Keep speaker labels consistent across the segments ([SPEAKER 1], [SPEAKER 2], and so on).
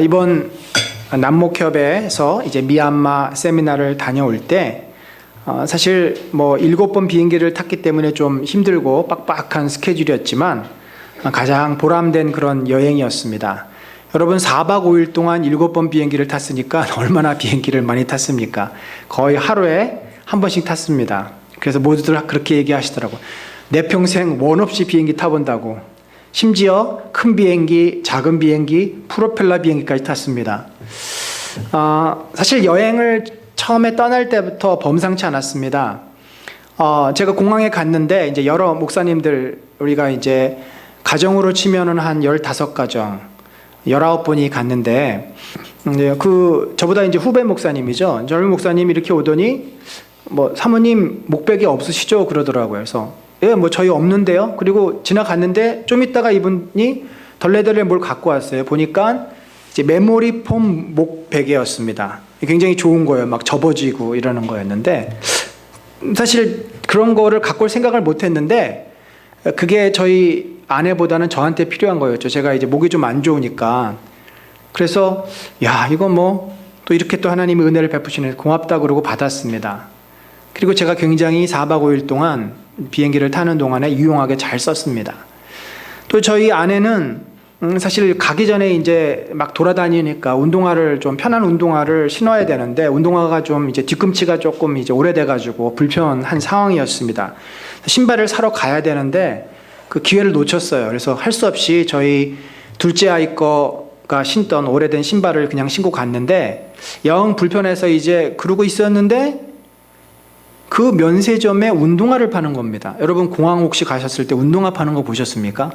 [SPEAKER 1] 이번 남목협에서 이제 미얀마 세미나를 다녀올 때 사실 뭐 7번 비행기를 탔기 때문에 좀 힘들고 빡빡한 스케줄이었지만 가장 보람된 그런 여행이었습니다. 여러분 4박 5일 동안 7번 비행기를 탔으니까 얼마나 비행기를 많이 탔습니까? 거의 하루에 한 번씩 탔습니다. 그래서 모두들 그렇게 얘기하시더라고요. 내 평생 원 없이 비행기 타본다고. 심지어 큰 비행기, 작은 비행기, 프로펠러 비행기까지 탔습니다. 사실 여행을 처음에 떠날 때부터 범상치 않았습니다. 제가 공항에 갔는데 이제 여러 목사님들 우리가 이제 가정으로 치면은 한 15가정, 19분이 갔는데 저보다 이제 후배 목사님이죠. 젊은 목사님이 이렇게 오더니 뭐 사모님 목베개 없으시죠? 그러더라고요. 그래서 예, 뭐 저희 없는데요. 그리고 지나갔는데 좀 있다가 이분이 덜레덜레 뭘 갖고 왔어요. 보니까 이제 메모리 폼 목베개였습니다. 굉장히 좋은 거예요. 막 접어지고 이러는 거였는데 사실 그런 거를 갖고 올 생각을 못 했는데 그게 저희 아내보다는 저한테 필요한 거였죠. 제가 이제 목이 좀 안 좋으니까. 그래서 야, 이거 뭐 또 이렇게 또 하나님이 은혜를 베푸시는 고맙다 그러고 받았습니다. 그리고 제가 굉장히 4박 5일 동안 비행기를 타는 동안에 유용하게 잘 썼습니다. 또 저희 아내는 사실 가기 전에 이제 막 돌아다니니까 운동화를 좀 편한 운동화를 신어야 되는데 운동화가 좀 이제 뒤꿈치가 조금 이제 오래돼가지고 불편한 상황이었습니다. 신발을 사러 가야 되는데 그 기회를 놓쳤어요. 그래서 할 수 없이 저희 둘째 아이 거가 신던 오래된 신발을 그냥 신고 갔는데 영 불편해서 이제 그러고 있었는데 그 면세점에 운동화를 파는 겁니다. 여러분 공항 혹시 가셨을 때 운동화 파는 거 보셨습니까?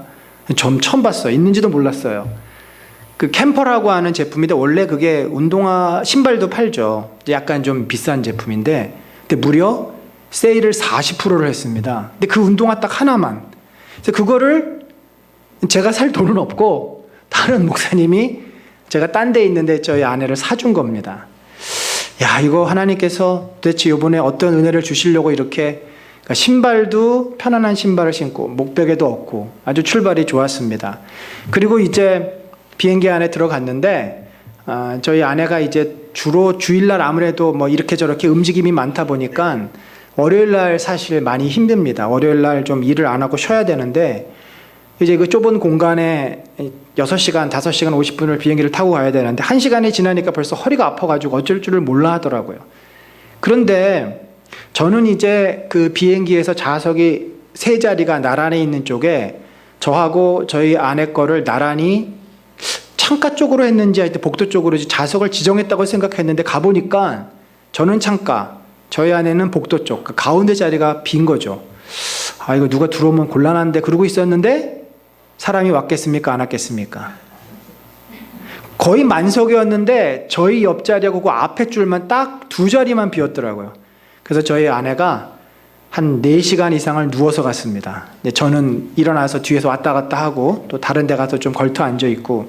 [SPEAKER 1] 전 처음 봤어요. 있는지도 몰랐어요. 그 캠퍼라고 하는 제품인데 원래 그게 운동화 신발도 팔죠. 약간 좀 비싼 제품인데 근데 무려 세일을 40%를 했습니다. 근데 그 운동화 딱 하나만. 그래서 그거를 제가 살 돈은 없고 다른 목사님이 제가 딴 데 있는데 저희 아내를 사준 겁니다. 야, 이거 하나님께서 도대체 이번에 어떤 은혜를 주시려고 이렇게 그러니까 신발도 편안한 신발을 신고 목베개도 없고 아주 출발이 좋았습니다. 그리고 이제 비행기 안에 들어갔는데 저희 아내가 이제 주로 주일날 아무래도 뭐 이렇게 저렇게 움직임이 많다 보니까 월요일날 사실 많이 힘듭니다. 월요일날 좀 일을 안 하고 쉬어야 되는데 이제 그 좁은 공간에 6시간, 5시간 50분을 비행기를 타고 가야 되는데 1시간이 지나니까 벌써 허리가 아파가지고 어쩔 줄을 몰라 하더라고요. 그런데 저는 이제 그 비행기에서 좌석이 3자리가 나란히 있는 쪽에 저하고 저희 아내 거를 나란히 창가 쪽으로 했는지 하여튼 복도 쪽으로 좌석을 지정했다고 생각했는데 가보니까 저는 창가, 저희 아내는 복도 쪽, 그 가운데 자리가 빈 거죠. 아, 이거 누가 들어오면 곤란한데 그러고 있었는데 사람이 왔겠습니까? 안 왔겠습니까? 거의 만석이었는데 저희 옆자리하고 그 앞에 줄만 딱 2자리만 비었더라고요. 그래서 저희 아내가 한 4시간 이상을 누워서 갔습니다. 저는 일어나서 뒤에서 왔다 갔다 하고 또 다른 데 가서 좀 걸터 앉아 있고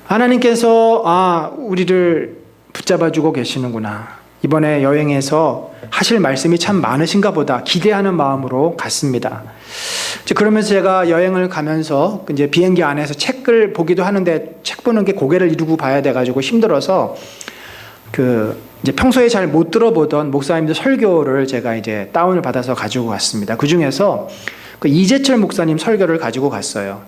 [SPEAKER 1] 하나님께서 우리를 붙잡아주고 계시는구나. 이번에 여행에서 하실 말씀이 참 많으신가 보다 기대하는 마음으로 갔습니다. 그러면서 제가 여행을 가면서 이제 비행기 안에서 책을 보기도 하는데 책 보는 게 고개를 이루고 봐야 돼가지고 힘들어서 이제 평소에 잘 못 들어보던 목사님들 설교를 제가 이제 다운을 받아서 가지고 갔습니다. 그 중에서 이재철 목사님 설교를 가지고 갔어요.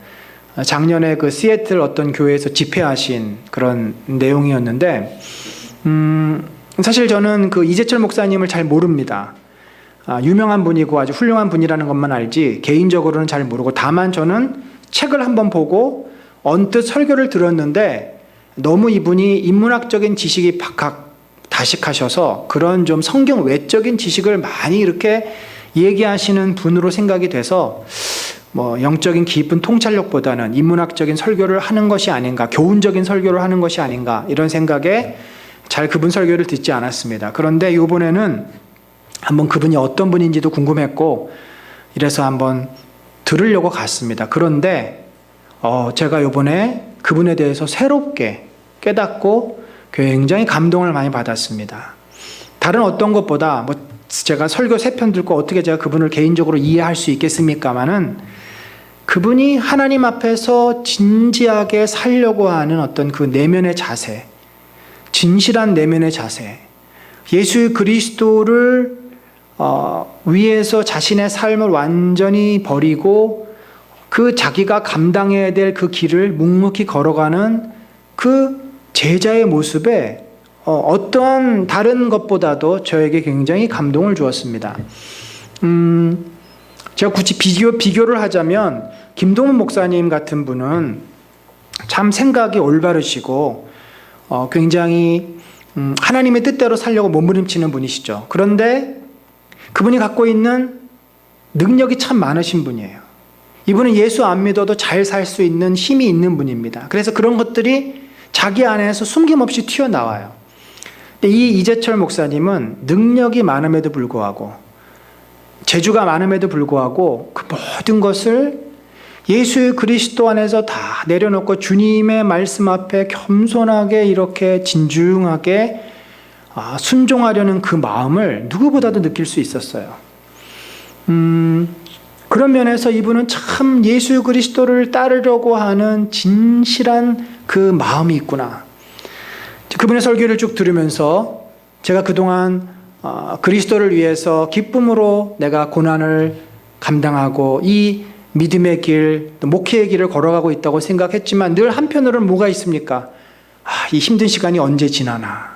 [SPEAKER 1] 작년에 그 시애틀 어떤 교회에서 집회하신 그런 내용이었는데, 사실 저는 그 이재철 목사님을 잘 모릅니다. 유명한 분이고 아주 훌륭한 분이라는 것만 알지 개인적으로는 잘 모르고 다만 저는 책을 한번 보고 언뜻 설교를 들었는데 너무 이분이 인문학적인 지식이 박학다식하셔서 그런 좀 성경 외적인 지식을 많이 이렇게 얘기하시는 분으로 생각이 돼서 뭐 영적인 깊은 통찰력보다는 인문학적인 설교를 하는 것이 아닌가, 교훈적인 설교를 하는 것이 아닌가 이런 생각에 잘 그분 설교를 듣지 않았습니다. 그런데 이번에는 한번 그분이 어떤 분인지도 궁금했고 이래서 한번 들으려고 갔습니다. 그런데 제가 이번에 그분에 대해서 새롭게 깨닫고 굉장히 감동을 많이 받았습니다. 다른 어떤 것보다 뭐 제가 설교 3편 듣고 어떻게 제가 그분을 개인적으로 이해할 수 있겠습니까마는 그분이 하나님 앞에서 진지하게 살려고 하는 어떤 그 내면의 자세, 진실한 내면의 자세, 예수 그리스도를 위해서 자신의 삶을 완전히 버리고 그 자기가 감당해야 될 그 길을 묵묵히 걸어가는 그 제자의 모습에 어떠한 다른 것보다도 저에게 굉장히 감동을 주었습니다. 제가 굳이 비교를 하자면 김동훈 목사님 같은 분은 참 생각이 올바르시고 굉장히 하나님의 뜻대로 살려고 몸부림치는 분이시죠. 그런데 그분이 갖고 있는 능력이 참 많으신 분이에요. 이분은 예수 안 믿어도 잘 살 수 있는 힘이 있는 분입니다. 그래서 그런 것들이 자기 안에서 숨김없이 튀어나와요. 근데 이 이재철 목사님은 능력이 많음에도 불구하고 재주가 많음에도 불구하고 그 모든 것을 예수 그리스도 안에서 다 내려놓고 주님의 말씀 앞에 겸손하게 이렇게 진중하게 순종하려는 그 마음을 누구보다도 느낄 수 있었어요. 그런 면에서 이분은 참 예수 그리스도를 따르려고 하는 진실한 그 마음이 있구나. 그분의 설교를 쭉 들으면서 제가 그동안 그리스도를 위해서 기쁨으로 내가 고난을 감당하고 이 믿음의 길, 목회의 길을 걸어가고 있다고 생각했지만 늘 한편으로는 뭐가 있습니까? 이 힘든 시간이 언제 지나나?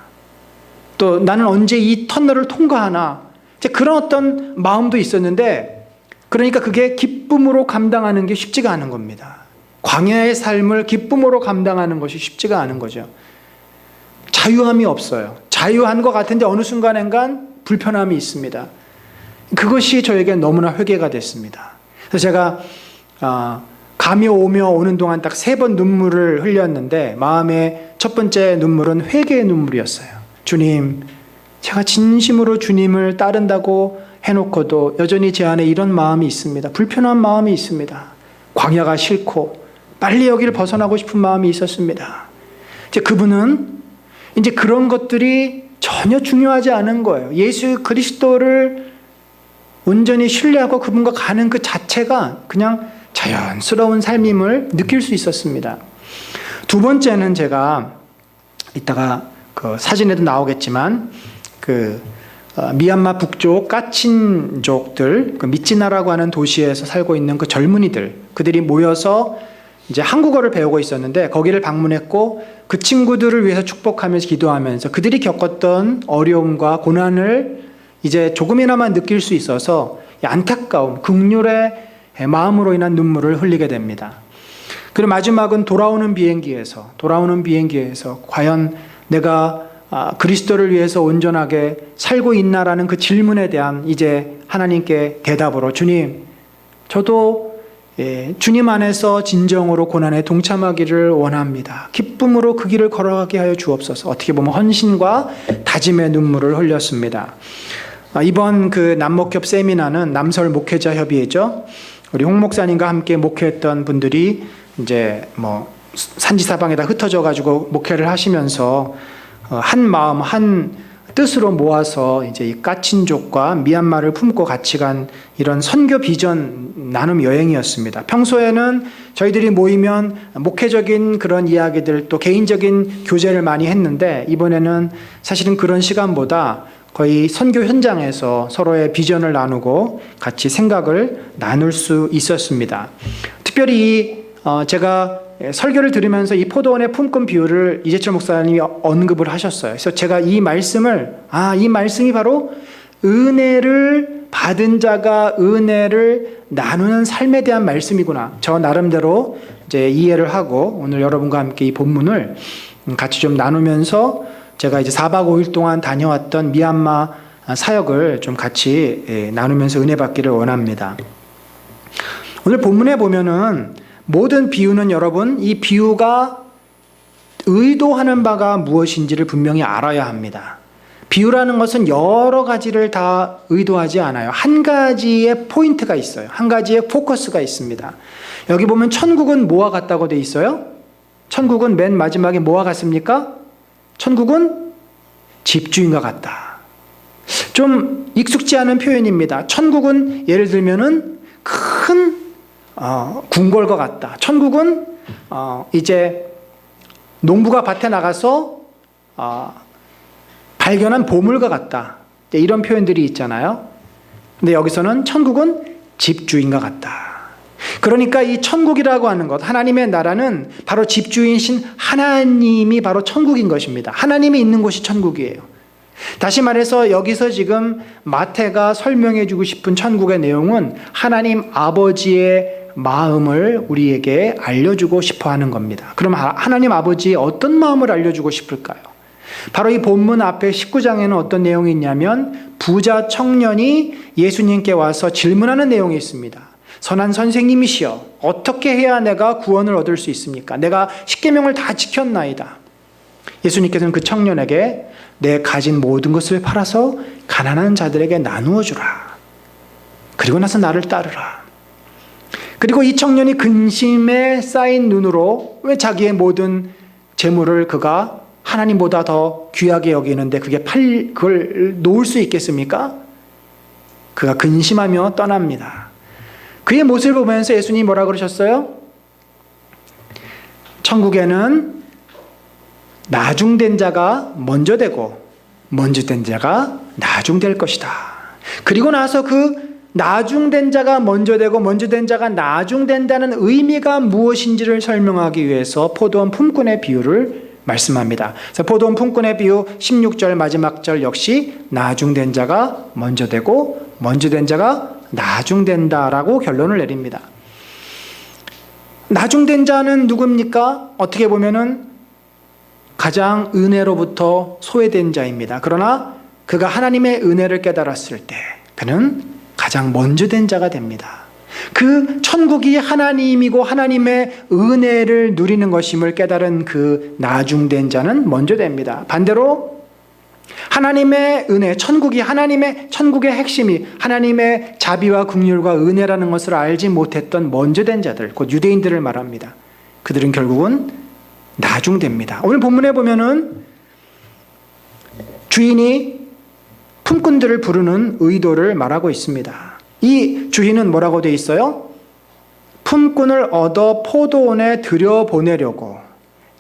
[SPEAKER 1] 또 나는 언제 이 터널을 통과하나? 그런 어떤 마음도 있었는데 그러니까 그게 기쁨으로 감당하는 게 쉽지가 않은 겁니다. 광야의 삶을 기쁨으로 감당하는 것이 쉽지가 않은 거죠. 자유함이 없어요. 자유한 것 같은데 어느 순간엔간 불편함이 있습니다. 그것이 저에게 너무나 회개가 됐습니다. 그래서 제가 가며 오며 오는 동안 딱 3번 눈물을 흘렸는데 마음의 첫 번째 눈물은 회개의 눈물이었어요. 주님, 제가 진심으로 주님을 따른다고 해놓고도 여전히 제 안에 이런 마음이 있습니다. 불편한 마음이 있습니다. 광야가 싫고 빨리 여기를 벗어나고 싶은 마음이 있었습니다. 이제 그분은 이제 그런 것들이 전혀 중요하지 않은 거예요. 예수 그리스도를 온전히 신뢰하고 그분과 가는 그 자체가 그냥 자연스러운 삶임을 느낄 수 있었습니다. 두 번째는 제가 이따가 그 사진에도 나오겠지만 미얀마 북쪽 까친족들, 그 미찌나라고 하는 도시에서 살고 있는 그 젊은이들, 그들이 모여서 이제 한국어를 배우고 있었는데 거기를 방문했고 그 친구들을 위해서 축복하면서 기도하면서 그들이 겪었던 어려움과 고난을 이제 조금이나마 느낄 수 있어서 안타까움, 긍휼의 마음으로 인한 눈물을 흘리게 됩니다. 그리고 마지막은 돌아오는 비행기에서 과연 내가 그리스도를 위해서 온전하게 살고 있나라는 그 질문에 대한 이제 하나님께 대답으로 주님, 저도 주님 안에서 진정으로 고난에 동참하기를 원합니다. 기쁨으로 그 길을 걸어가게 하여 주옵소서. 어떻게 보면 헌신과 다짐의 눈물을 흘렸습니다. 이번 그 남목협 세미나는 남설 목회자 협의회죠. 우리 홍 목사님과 함께 목회했던 분들이 이제 뭐 산지사방에다 흩어져 가지고 목회를 하시면서 한 마음 한 뜻으로 모아서 이제 이 까친족과 미얀마를 품고 같이 간 이런 선교 비전 나눔 여행이었습니다. 평소에는 저희들이 모이면 목회적인 그런 이야기들 또 개인적인 교제를 많이 했는데 이번에는 사실은 그런 시간보다 거의 선교 현장에서 서로의 비전을 나누고 같이 생각을 나눌 수 있었습니다. 특별히 제가 설교를 들으면서 이 포도원의 품꾼 비유를 이재철 목사님이 언급을 하셨어요. 그래서 제가 이 말씀이 바로 은혜를 받은 자가 은혜를 나누는 삶에 대한 말씀이구나. 저 나름대로 이제 이해를 하고 오늘 여러분과 함께 이 본문을 같이 좀 나누면서 제가 이제 4박 5일 동안 다녀왔던 미얀마 사역을 좀 같이 나누면서 은혜 받기를 원합니다. 오늘 본문에 보면은 모든 비유는 여러분, 이 비유가 의도하는 바가 무엇인지를 분명히 알아야 합니다. 비유라는 것은 여러 가지를 다 의도하지 않아요. 한 가지의 포인트가 있어요. 한 가지의 포커스가 있습니다. 여기 보면 천국은 뭐와 같다고 돼 있어요? 천국은 맨 마지막에 뭐와 같습니까? 천국은 집주인과 같다. 좀 익숙지 않은 표현입니다. 천국은 예를 들면은 큰 궁궐과 같다. 천국은 이제 농부가 밭에 나가서 발견한 보물과 같다. 이런 표현들이 있잖아요. 근데 여기서는 천국은 집주인과 같다. 그러니까 이 천국이라고 하는 것, 하나님의 나라는 바로 집주인이신 하나님이 바로 천국인 것입니다. 하나님이 있는 곳이 천국이에요. 다시 말해서 여기서 지금 마태가 설명해 주고 싶은 천국의 내용은 하나님 아버지의 마음을 우리에게 알려주고 싶어 하는 겁니다. 그럼 하나님 아버지의 어떤 마음을 알려주고 싶을까요? 바로 이 본문 앞에 19장에는 어떤 내용이 있냐면 부자 청년이 예수님께 와서 질문하는 내용이 있습니다. 선한 선생님이시여, 어떻게 해야 내가 구원을 얻을 수 있습니까? 내가 십계명을 다 지켰나이다. 예수님께서는 그 청년에게 내 가진 모든 것을 팔아서 가난한 자들에게 나누어 주라. 그리고 나서 나를 따르라. 그리고 이 청년이 근심에 쌓인 눈으로 왜 자기의 모든 재물을 그가 하나님보다 더 귀하게 여기는데 그걸 놓을 수 있겠습니까? 그가 근심하며 떠납니다. 그의 모습을 보면서 예수님이 뭐라 그러셨어요? 천국에는 나중된 자가 먼저 되고 먼저 된 자가 나중될 것이다. 그리고 나서 그 나중된 자가 먼저 되고 먼저 된 자가 나중된다는 의미가 무엇인지를 설명하기 위해서 포도원 품꾼의 비유를 말씀합니다. 그래서 포도원 품꾼의 비유 16절 마지막 절 역시 나중된 자가 먼저 되고 먼저 된 자가 나중된다라고 결론을 내립니다. 나중된 자는 누굽니까? 어떻게 보면은 가장 은혜로부터 소외된 자입니다. 그러나 그가 하나님의 은혜를 깨달았을 때 그는 가장 먼저 된 자가 됩니다. 그 천국이 하나님이고 하나님의 은혜를 누리는 것임을 깨달은 그 나중된 자는 먼저 됩니다. 반대로 하나님의 은혜, 천국의 핵심이 하나님의 자비와 긍휼과 은혜라는 것을 알지 못했던 먼저 된 자들, 곧 유대인들을 말합니다. 그들은 결국은 나중됩니다. 오늘 본문에 보면은 주인이 품꾼들을 부르는 의도를 말하고 있습니다. 이 주인은 뭐라고 되어 있어요? 품꾼을 얻어 포도원에 들여보내려고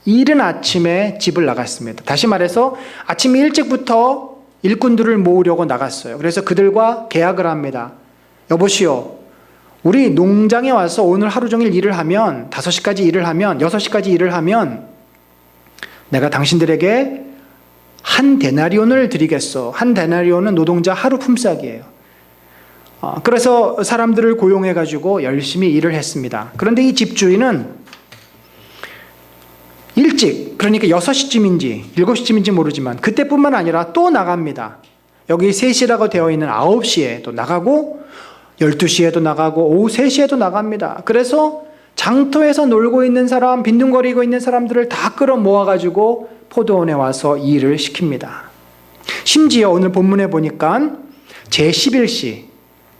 [SPEAKER 1] 이른 아침에 집을 나갔습니다. 다시 말해서 아침 일찍부터 일꾼들을 모으려고 나갔어요. 그래서 그들과 계약을 합니다. 여보시오, 우리 농장에 와서 오늘 하루 종일 일을 하면 5시까지 일을 하면 6시까지 일을 하면 내가 당신들에게 한 데나리온을 드리겠소. 한 데나리온은 노동자 하루 품삯이에요. 그래서 사람들을 고용해가지고 열심히 일을 했습니다. 그런데 이 집주인은 일찍, 그러니까 6시쯤인지 7시쯤인지 모르지만 그때뿐만 아니라 또 나갑니다. 여기 3시라고 되어 있는 9시에 또 나가고 12시에도 나가고 오후 3시에도 나갑니다. 그래서 장터에서 놀고 있는 사람, 빈둥거리고 있는 사람들을 다 끌어 모아가지고 포도원에 와서 일을 시킵니다. 심지어 오늘 본문에 보니까 제11시,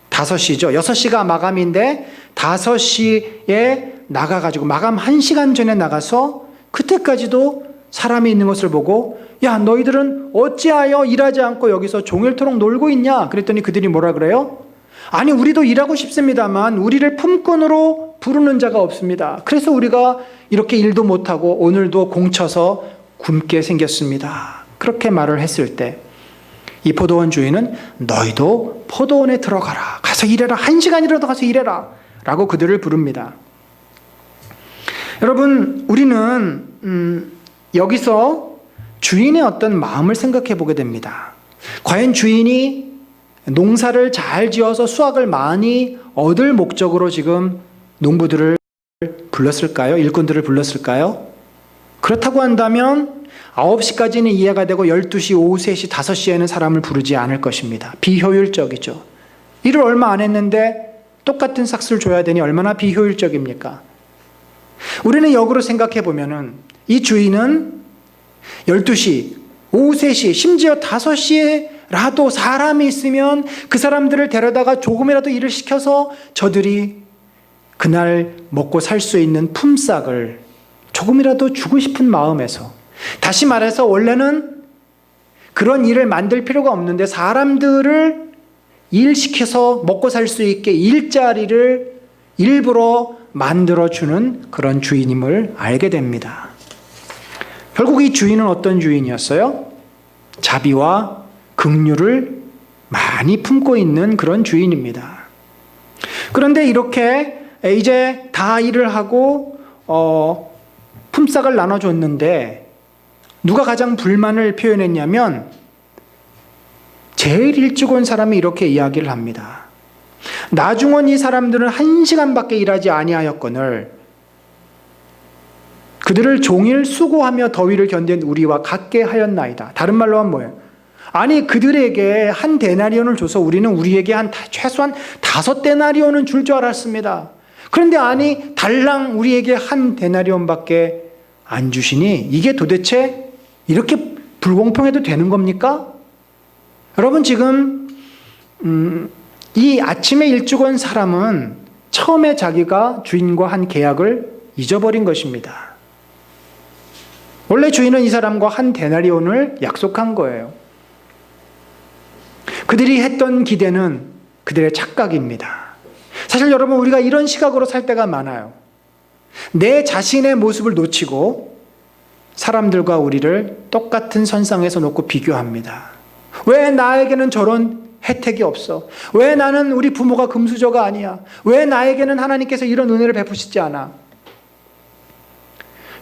[SPEAKER 1] 5시죠. 6시가 마감인데 5시에 나가가지고 마감 1시간 전에 나가서 그때까지도 사람이 있는 것을 보고 야, 너희들은 어찌하여 일하지 않고 여기서 종일토록 놀고 있냐? 그랬더니 그들이 뭐라 그래요? 아니, 우리도 일하고 싶습니다만 우리를 품꾼으로 부르는 자가 없습니다. 그래서 우리가 이렇게 일도 못하고 오늘도 공쳐서 굶게 생겼습니다. 그렇게 말을 했을 때 이 포도원 주인은 너희도 포도원에 들어가라. 가서 일해라. 1시간이라도 가서 일해라. 라고 그들을 부릅니다. 여러분, 우리는 여기서 주인의 어떤 마음을 생각해 보게 됩니다. 과연 주인이 농사를 잘 지어서 수확을 많이 얻을 목적으로 지금 농부들을 불렀을까요? 일꾼들을 불렀을까요? 그렇다고 한다면 9시까지는 이해가 되고 12시, 오후 3시, 5시에는 사람을 부르지 않을 것입니다. 비효율적이죠. 일을 얼마 안 했는데 똑같은 삭스를 줘야 되니 얼마나 비효율적입니까? 우리는 역으로 생각해 보면은 이 주인은 12시, 오후 3시, 심지어 5시에라도 사람이 있으면 그 사람들을 데려다가 조금이라도 일을 시켜서 저들이 그날 먹고 살 수 있는 품삯을 조금이라도 주고 싶은 마음에서, 다시 말해서 원래는 그런 일을 만들 필요가 없는데 사람들을 일시켜서 먹고 살 수 있게 일자리를 일부러 만들어주는 그런 주인임을 알게 됩니다. 결국 이 주인은 어떤 주인이었어요? 자비와 긍휼을 많이 품고 있는 그런 주인입니다. 그런데 이렇게 이제 다 일을 하고 품삯을 나눠줬는데 누가 가장 불만을 표현했냐면 제일 일찍 온 사람이 이렇게 이야기를 합니다. 나중은 이 사람들은 1시간밖에 일하지 아니하였거늘 그들을 종일 수고하며 더위를 견딘 우리와 같게 하였나이다. 다른 말로 하면 뭐예요? 아니 그들에게 한 데나리온을 줘서 우리는 우리에게 최소한 5데나리온은 줄 줄 알았습니다. 그런데 아니 달랑 우리에게 한 데나리온밖에 안 주시니 이게 도대체 이렇게 불공평해도 되는 겁니까? 여러분 지금 이 아침에 일찍 온 사람은 처음에 자기가 주인과 한 계약을 잊어버린 것입니다. 원래 주인은 이 사람과 한 데나리온을 약속한 거예요. 그들이 했던 기대는 그들의 착각입니다. 사실 여러분 우리가 이런 시각으로 살 때가 많아요. 내 자신의 모습을 놓치고 사람들과 우리를 똑같은 선상에서 놓고 비교합니다. 왜 나에게는 저런 혜택이 없어? 왜 나는 우리 부모가 금수저가 아니야? 왜 나에게는 하나님께서 이런 은혜를 베푸시지 않아?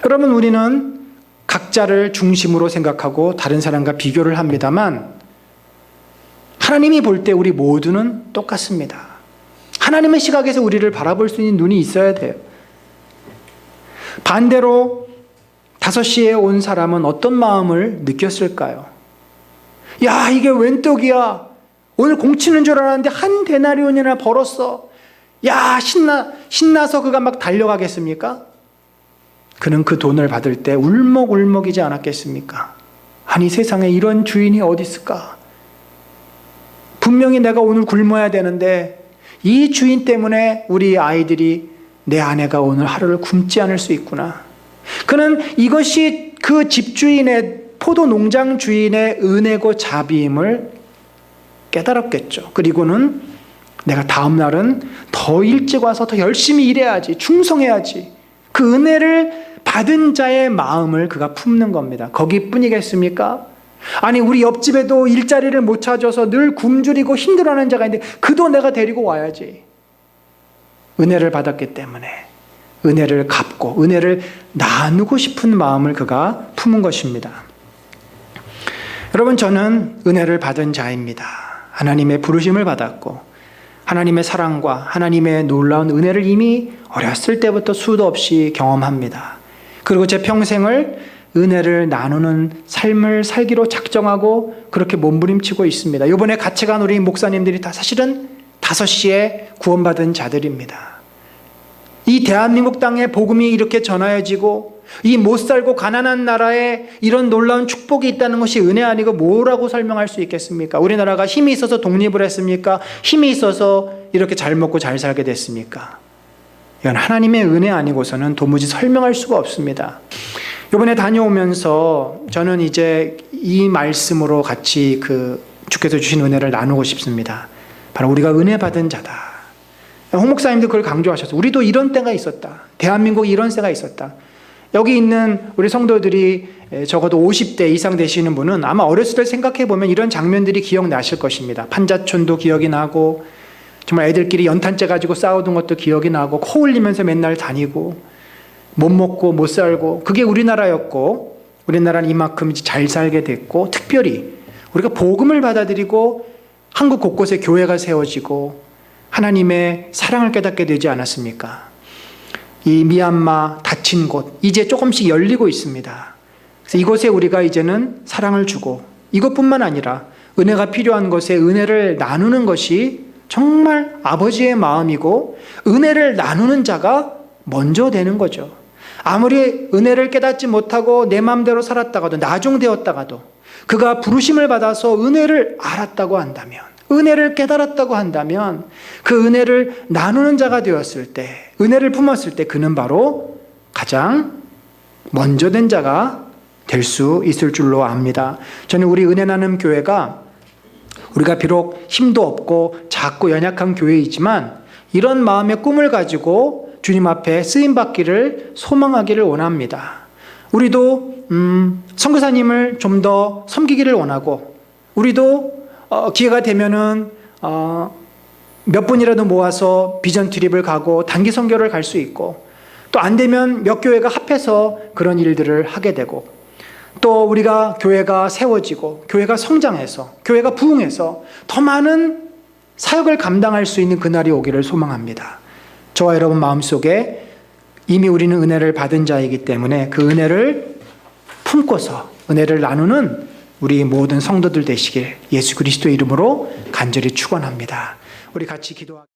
[SPEAKER 1] 여러분 우리는 각자를 중심으로 생각하고 다른 사람과 비교를 합니다만 하나님이 볼 때 우리 모두는 똑같습니다. 하나님의 시각에서 우리를 바라볼 수 있는 눈이 있어야 돼요. 반대로 5시에 온 사람은 어떤 마음을 느꼈을까요? 야, 이게 웬 떡이야. 오늘 공치는 줄 알았는데 한 데나리온이나 벌었어. 야, 신나서 그가 막 달려가겠습니까? 그는 그 돈을 받을 때 울먹울먹이지 않았겠습니까? 아니 세상에 이런 주인이 어디 있을까? 분명히 내가 오늘 굶어야 되는데 이 주인 때문에 우리 아이들이 내 아내가 오늘 하루를 굶지 않을 수 있구나. 그는 이것이 그 집주인의 포도 농장 주인의 은혜고 자비임을 깨달았겠죠. 그리고는 내가 다음 날은 더 일찍 와서 더 열심히 일해야지, 충성해야지. 그 은혜를 받은 자의 마음을 그가 품는 겁니다. 거기뿐이겠습니까? 아니 우리 옆집에도 일자리를 못 찾아서 늘 굶주리고 힘들어하는 자가 있는데 그도 내가 데리고 와야지. 은혜를 받았기 때문에 은혜를 갚고 은혜를 나누고 싶은 마음을 그가 품은 것입니다. 여러분 저는 은혜를 받은 자입니다. 하나님의 부르심을 받았고 하나님의 사랑과 하나님의 놀라운 은혜를 이미 어렸을 때부터 수도 없이 경험합니다. 그리고 제 평생을 은혜를 나누는 삶을 살기로 작정하고 그렇게 몸부림치고 있습니다. 이번에 같이 간 우리 목사님들이 다 사실은 5시에 구원받은 자들입니다. 이 대한민국 땅에 복음이 이렇게 전하여지고 이 못살고 가난한 나라에 이런 놀라운 축복이 있다는 것이 은혜 아니고 뭐라고 설명할 수 있겠습니까? 우리나라가 힘이 있어서 독립을 했습니까? 힘이 있어서 이렇게 잘 먹고 잘 살게 됐습니까? 이건 하나님의 은혜 아니고서는 도무지 설명할 수가 없습니다. 이번에 다녀오면서 저는 이제 이 말씀으로 같이 주께서 주신 은혜를 나누고 싶습니다. 바로 우리가 은혜 받은 자다. 홍 목사님도 그걸 강조하셔서 우리도 이런 때가 있었다. 대한민국이 이런 때가 있었다. 여기 있는 우리 성도들이 적어도 50대 이상 되시는 분은 아마 어렸을 때 생각해 보면 이런 장면들이 기억나실 것입니다. 판자촌도 기억이 나고 정말 애들끼리 연탄재 가지고 싸우던 것도 기억이 나고 코 흘리면서 맨날 다니고 못 먹고 못 살고 그게 우리나라였고 우리나라는 이만큼 잘 살게 됐고 특별히 우리가 복음을 받아들이고 한국 곳곳에 교회가 세워지고 하나님의 사랑을 깨닫게 되지 않았습니까? 이 미얀마 닫힌 곳 이제 조금씩 열리고 있습니다. 그래서 이곳에 우리가 이제는 사랑을 주고 이것뿐만 아니라 은혜가 필요한 것에 은혜를 나누는 것이 정말 아버지의 마음이고 은혜를 나누는 자가 먼저 되는 거죠. 아무리 은혜를 깨닫지 못하고 내 마음대로 살았다가도 나중되었다가도 그가 부르심을 받아서 은혜를 알았다고 한다면 은혜를 깨달았다고 한다면 그 은혜를 나누는 자가 되었을 때 은혜를 품었을 때 그는 바로 가장 먼저 된 자가 될 수 있을 줄로 압니다. 저는 우리 은혜 나눔 교회가 우리가 비록 힘도 없고 작고 연약한 교회이지만 이런 마음의 꿈을 가지고 주님 앞에 쓰임받기를 소망하기를 원합니다. 우리도 선교사님을 좀 더 섬기기를 원하고, 우리도 기회가 되면은 몇 분이라도 모아서 비전 트립을 가고 단기 선교를 갈 수 있고, 또 안 되면 몇 교회가 합해서 그런 일들을 하게 되고, 또 우리가 교회가 세워지고 교회가 성장해서 교회가 부흥해서 더 많은 사역을 감당할 수 있는 그날이 오기를 소망합니다. 저와 여러분 마음속에 이미 우리는 은혜를 받은 자이기 때문에 그 은혜를 품고서 은혜를 나누는 우리 모든 성도들 되시길 예수 그리스도의 이름으로 간절히 축원합니다. 우리 같이 기도하겠습니다.